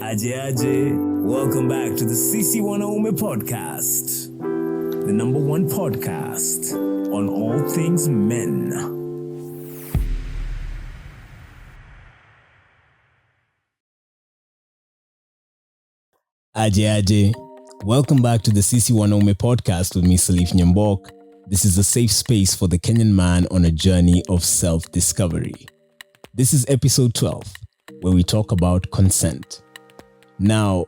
Aje, welcome back to the Sisi Wanaume podcast, the number one podcast on all things men. Aje, welcome back to the Sisi Wanaume podcast with me, Salif Nyambok. This is a safe space for the Kenyan man on a journey of self-discovery. This is episode 12, where we talk about consent. Now,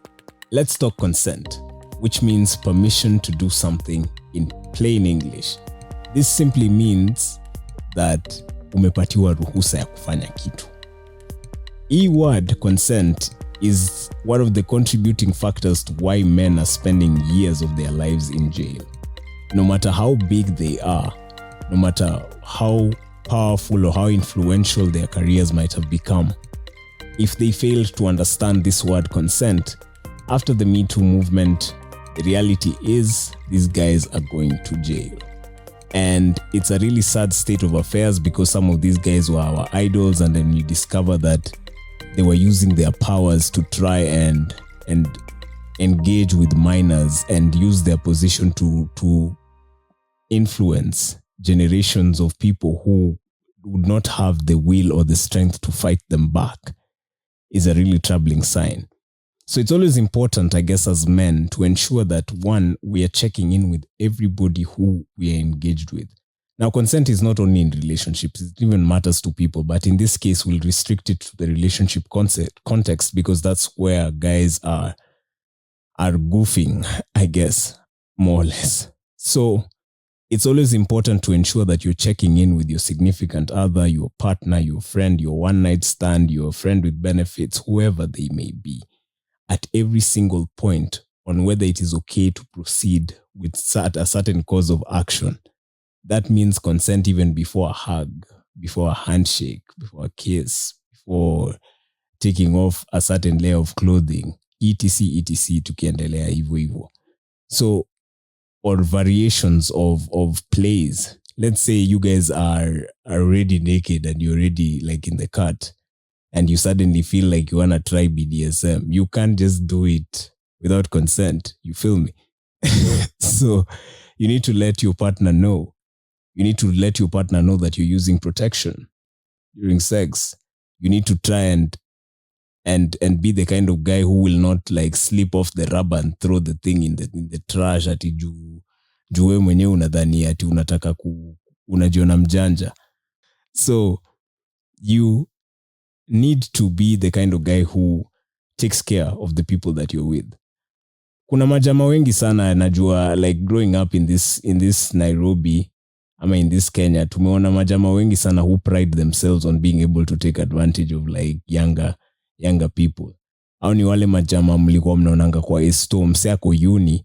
let's talk consent, which means permission to do something in plain English. This simply means that umepatiwa ruhusa ya kufanya kitu. Hii word consent is one of the contributing factors to why men are spending years of their lives in jail. No matter how big they are, no matter how powerful or how influential their careers might have become, if they failed to understand this word consent, after the Me Too movement, the reality is these guys are going to jail. And it's a really sad state of affairs because some of these guys were our idols, and then you discover that they were using their powers to try and engage with minors and use their position to influence generations of people who would not have the will or the strength to fight them back. Is a really troubling sign. So it's always important, I guess, as men to ensure that, one, we are checking in with everybody who we are engaged with. Now, consent is not only in relationships, it even matters to people, but in this case, we'll restrict it to the relationship context because that's where guys are goofing, I guess, more or less. So it's always important to ensure that you're checking in with your significant other, your partner, your friend, your one-night stand, your friend with benefits, whoever they may be, at every single point on whether it is okay to proceed with a certain course of action. That means consent even before a hug, before a handshake, before a kiss, before taking off a certain layer of clothing, etc, tukiendelea hivyo hivyo. So, or variations of plays. Let's say you guys are already naked and you're already like in the cut and you suddenly feel like you want to try BDSM. You can't just do it without consent. You feel me? So you need to let your partner know. You need to let your partner know that you're using protection during sex. You need to try and be the kind of guy who will not like slip off the rubber and throw the thing in the trash ati juu mwenyewe unadhani ati unataka unajiona mjanja. So you need to be the kind of guy who takes care of the people that you're with. Kuna majama wengi sana najua, like growing up in this Nairobi, in this Kenya, tumeona majama wengi sana who pride themselves on being able to take advantage of like younger people. Au ni wale majama mlikuwa mnaonanga kwa esto, mse ako uni,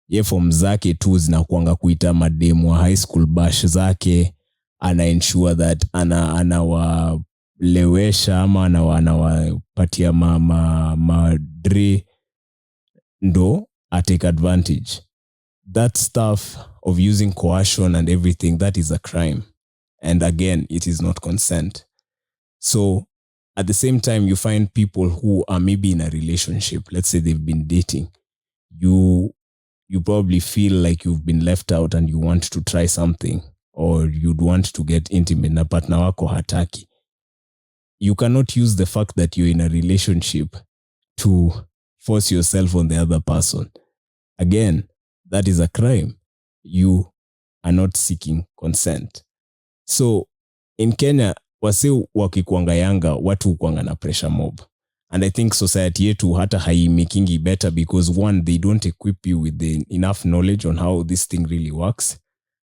ye form zake tu zinakuanga kuita mademu wa high school bash zake, ana ensure that anawalewesha ama anawapatia madre ndo take advantage. That stuff of using coercion and everything, that is a crime. And again, it is not consent. So at the same time, you find people who are maybe in a relationship. Let's say they've been dating. You probably feel like you've been left out and you want to try something, or you'd want to get intimate na partner wako hataki. You cannot use the fact that you're in a relationship to force yourself on the other person. Again, that is a crime. You are not seeking consent. So in Kenya, wase wakikuanga yanga, watu kuanga na pressure mob. And I think society yetu hata haimakingi better because, one, they don't equip you with enough knowledge on how this thing really works.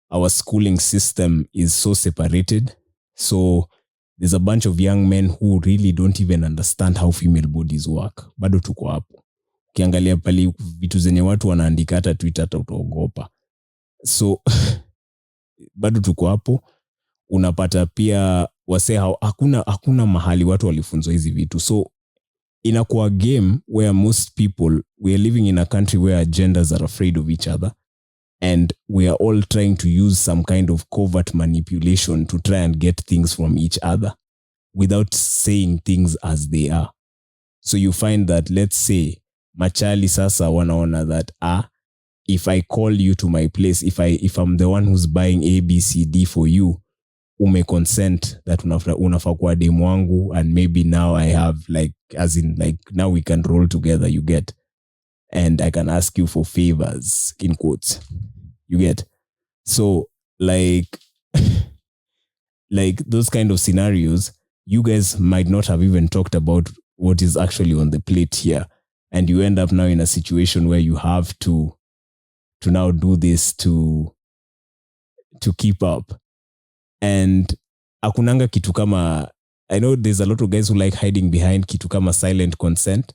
Our schooling system is so separated. So there's a bunch of young men who really don't even understand how female bodies work. Bado tuko hapo. Ukiangalia pali vitu zenye watu wanaandika hata Twitter hata utaogopa. So bado tuko hapo. Unapata pia wase hakuna mahali watu walifunzwa hizi vitu. So inakuwa game where most people, we are living in a country where genders are afraid of each other, and we are all trying to use some kind of covert manipulation to try and get things from each other without saying things as they are. So you find that, let's say, machali sasa wanaona that, if I call you to my place, if I'm the one who's buying A, B, C, D for you, ume consent that unafaa kuwa demu wangu, and maybe now I have like, as in like, now we can roll together, you get, and I can ask you for favors, in quotes, you get. So like like those kind of scenarios, you guys might not have even talked about what is actually on the plate here, and you end up now in a situation where you have to now do this to keep up. And akunanga kitu kama, I know there's a lot of guys who like hiding behind kitu kama silent consent,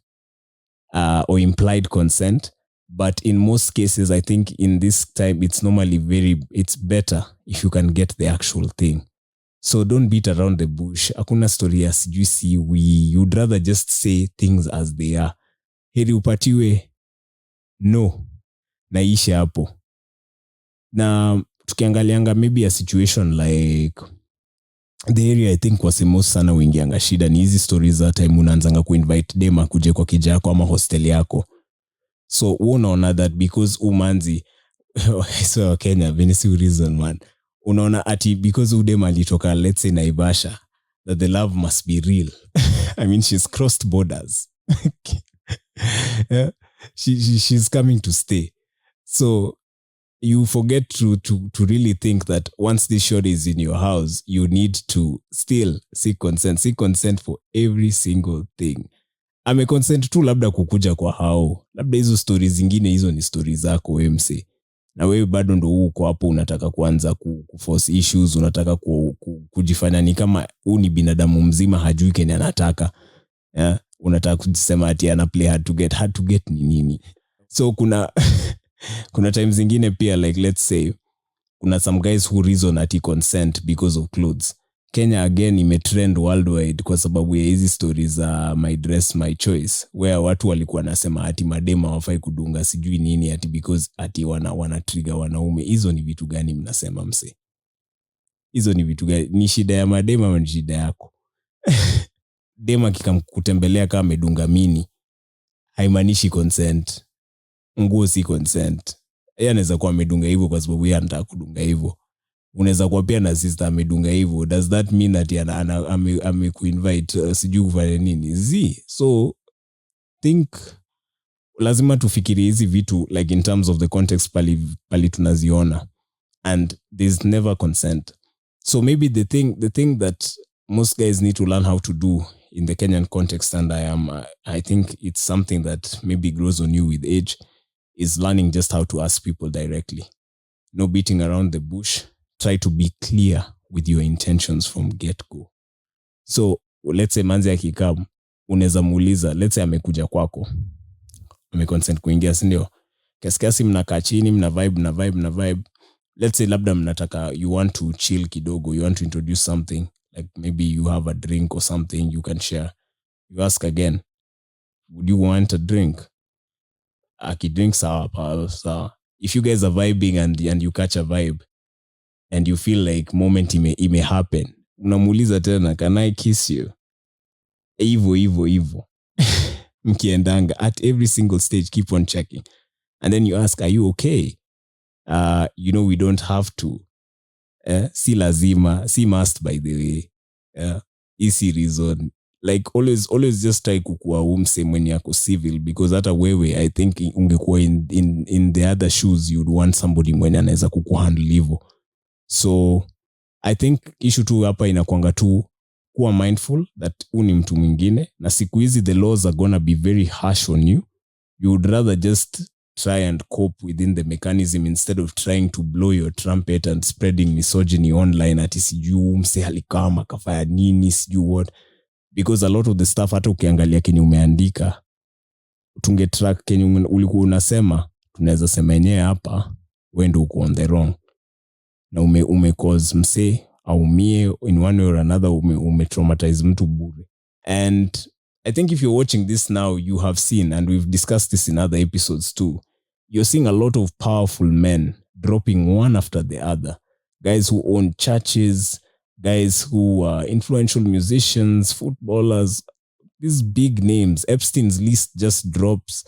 or implied consent, but in most cases I think in this time it's normally it's better if you can get the actual thing. So don't beat around the bush. Hakuna story ya sijui you'd rather just say things as they are. Heri upatiwe no, naishe hapo. Na tukiangalianga maybe a situation like the area I think was the most sana wingianga shida ni hizi stories za time unaanzanga kuinvite dema kuje kwa kijako ama hostel yako. So unaona that because umanzi so Kenya Venezuela reason man, unaona ati because udema alitoka, let's say Naivasha, that the love must be real. I mean, she's crossed borders. Yeah? She's coming to stay. So you forget to really think that once this shot is in your house, you need to still seek consent for every single thing. Consent tu labda kukuja kwa hao, labda hizo stories zingine, hizo ni stories zako wewe mse, na wewe bado ndo uko hapo unataka kuanza kuforce issues, unataka kujifanya ni kama ni binadamu mzima hajui kenye anataka. Yeah? Unataka kujisema ati ana play hard to get ni nini. So kuna times zingine pia, like let's say kuna some guys who reason ati consent because of clothes. Kenya again imetrend worldwide kwa sababu ya hizi stories za my dress my choice, where watu walikuwa nasema ati madema hawafai kudunga sijui nini ati because ati wana trigger wanaume. Hizo ni vitu gani mnasema mse? Hizo ni vitu gani? Ni shida ya madema ama ni shida yako? Dema kikamkutembelea kama amedunga mini, haimaanishi consent. Nguo si consent. Yeye anaweza kuwa amedunga hivyo kwa sababu yeye anataka kudunga hivyo. Unaweza kuwa pia na sister amedunga hivyo. Does that mean that amekuinvite sijui kufanya nini? So think lazima tufikiri hizi vitu like in terms of the context pali tunaziona, and there's never consent. So maybe the thing that most guys need to learn how to do in the Kenyan context, and I think it's something that maybe grows on you with age, is learning just how to ask people directly. No beating around the bush. Try to be clear with your intentions from get-go. So let's say manzi akikam, unaweza muuliza, let's say amekuja kwako, ameconsent kuingia, si ndio? Kiasi mnakaa chini, mna vibe. Let's say labda mnataka, you want to chill kidogo, you want to introduce something, like maybe you have a drink or something you can share. You ask again, would you want a drink? Akidrink sawa. If you guys are vibing and you catch a vibe and you feel like moment ime happen, unamuuliza tena, can I kiss you? Evo. Mkiendanga at every single stage, keep on checking, and then you ask, are you okay? We don't have to. Si lazima, si must, by the way. Easy reason. Like always just try kukua umse mwenye yako civil, because hata wewe I think ungekuwa in the other shoes, you'd want somebody mwenye anaweza kukuhandle hivyo. So I think issue tu hapa inakuanga tu kuwa mindful that ni mtu mwingine, na siku hizi the laws are gonna be very harsh on you. You would rather just try and cope within the mechanism instead of trying to blow your trumpet and spreading misogyny online ati sijui mse alikama kafaya nini sijui what, because a lot of the stuff hata ukiangalia kenye umeandika tungetrack kenye ulikuwa unasema, tunaweza sema yenyewe hapa wewe ndio uko on the wrong, na ume cause mse aumie in one way or another, ume traumatize mtu bure. And I think if you're watching this now, you have seen, and we've discussed this in other episodes too, you're seeing a lot of powerful men dropping one after the other. Guys who own churches, guys who are influential musicians, footballers, these big names. Epstein's list just dropped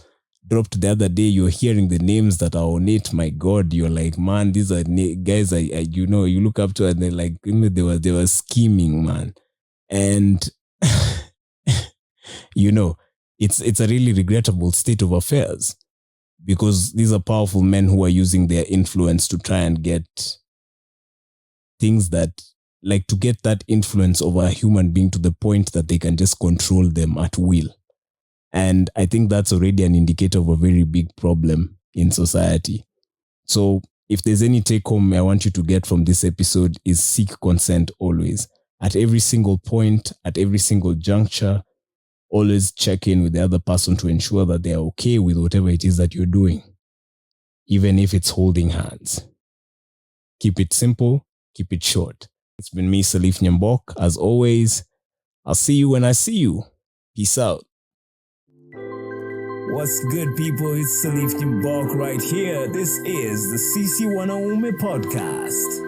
the other day. You're hearing the names that are on it. My God, you're like, man, these are guys you look up to, and they're like, they were scheming, man. And it's a really regrettable state of affairs, because these are powerful men who are using their influence to try and get things that, like, to get that influence over a human being to the point that they can just control them at will. And I think that's already an indicator of a very big problem in society. So if there's any take home I want you to get from this episode, is seek consent always. At every single point, at every single juncture, always check in with the other person to ensure that they're okay with whatever it is that you're doing, even if it's holding hands. Keep it simple, keep it short. It's been me, Salif Nyambok. As always, I'll see you when I see you. Peace out. What's good, people? It's Salif Nyambok right here. This is the Sisi Wanaume podcast.